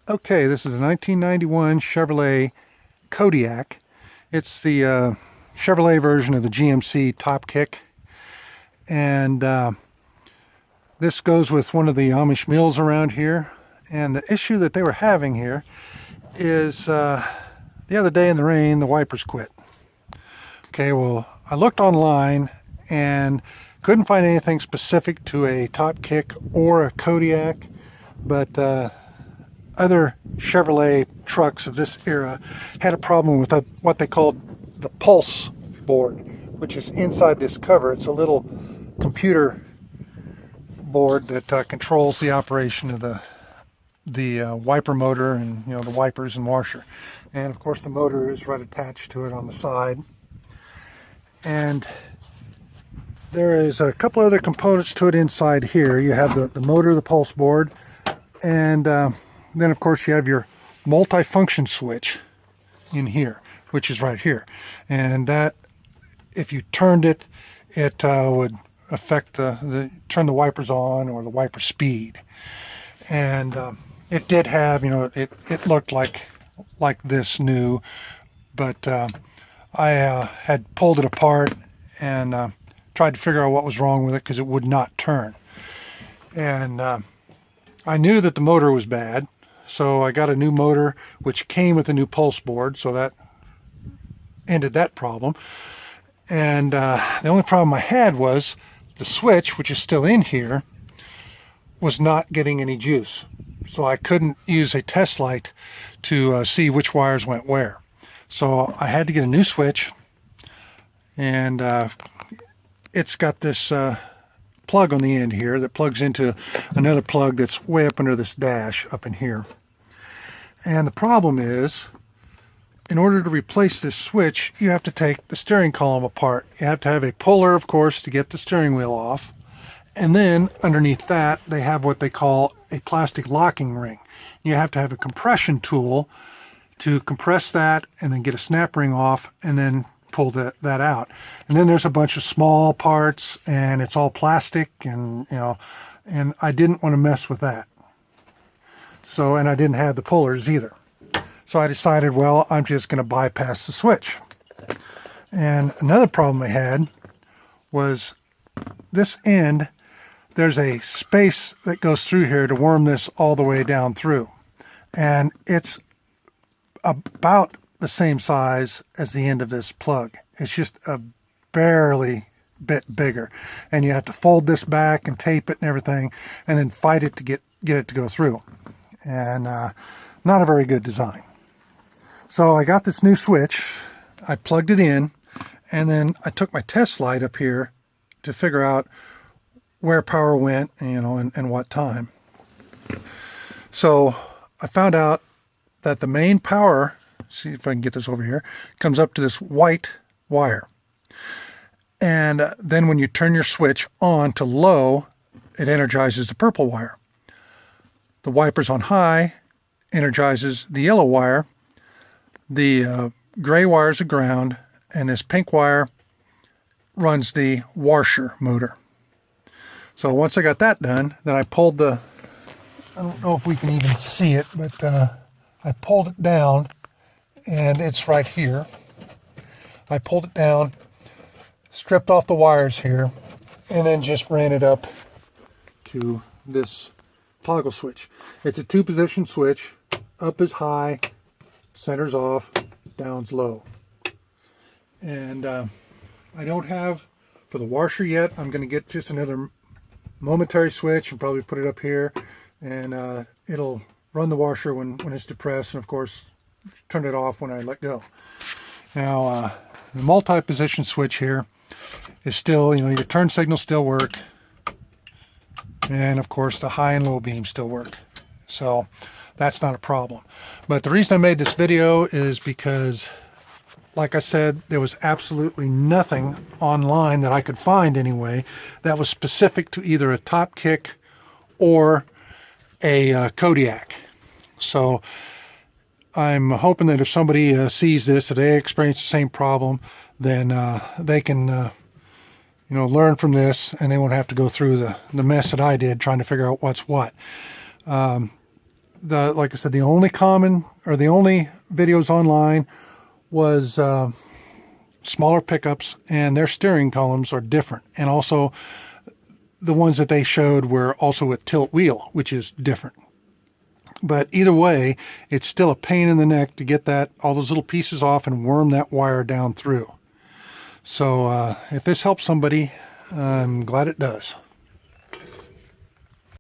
Okay, this is a 1991 Chevrolet Kodiak. It's the Chevrolet version of the GMC Topkick. And this goes with one of the Amish mills around here. And the issue that they were having here is the other day in the rain, the wipers quit. Okay, well, I looked online and couldn't find anything specific to a Topkick or a Kodiak, but other Chevrolet trucks of this era had a problem with what they called the pulse board, which is inside this cover. It's a little computer board that controls the operation of the wiper motor and the wipers and washer. And of course the motor is right attached to it on the side. And there is a couple other components to it inside here. You have the motor, the pulse board, and then of course you have your multi-function switch in here, which is right here. And that, if you turned it, it would affect turn the wipers on or the wiper speed. And it did have, it looked like this new, but I had pulled it apart and tried to figure out what was wrong with it because it would not turn. And I knew that the motor was bad, so I got a new motor which came with a new pulse board, so that ended that problem. And the only problem I had was the switch, which is still in here, was not getting any juice. So I couldn't use a test light to see which wires went where. So I had to get a new switch, and it's got this plug on the end here that plugs into another plug that's way up under this dash up in here. And the problem is, in order to replace this switch, you have to take the steering column apart. You have to have a puller, of course, to get the steering wheel off. And then underneath that, they have what they call a plastic locking ring. You have to have a compression tool to compress that and then get a snap ring off and then pull that out. And then there's a bunch of small parts, and it's all plastic, and and I didn't want to mess with that. So, and I didn't have the pullers either. So I decided, well, I'm just going to bypass the switch. And another problem I had was this end, there's a space that goes through here to worm this all the way down through. And it's about the same size as the end of this plug. It's just a barely bit bigger. And you have to fold this back and tape it and everything, and then fight it to get it to go through. And not a very good design. So I got this new switch, I plugged it in, and then I took my test light up here to figure out where power went, and what time. So I found out that the main power, see if I can get this over here, comes up to this white wire. And then when you turn your switch on to low, it energizes the purple wire. The wipers on high energizes the yellow wire. The gray wire is a ground, and this pink wire runs the washer motor. So once I got that done, then I pulled I don't know if we can even see it, but I pulled it down, and it's right here. I pulled it down, stripped off the wires here, and then just ran it up to this toggle switch. It's a two-position switch. Up is high, center's off, down's low. And I don't have for the washer yet. I'm going to get just another momentary switch and probably put it up here, and it'll run the washer when it's depressed, and of course turn it off when I let go. Now the multi-position switch here is still, your turn signals still work, and of course the high and low beam still work, so that's not a problem. But the reason I made this video is because, like I said, there was absolutely nothing online that I could find anyway that was specific to either a Topkick or a Kodiak. So I'm hoping that if somebody sees this, if they experience the same problem, then they can learn from this, and they won't have to go through the mess that I did trying to figure out what's what. like I said, the only videos online was smaller pickups, and their steering columns are different. And also the ones that they showed were also a tilt wheel, which is different. But either way, it's still a pain in the neck to get all those little pieces off and worm that wire down through. So if this helps somebody, I'm glad it does.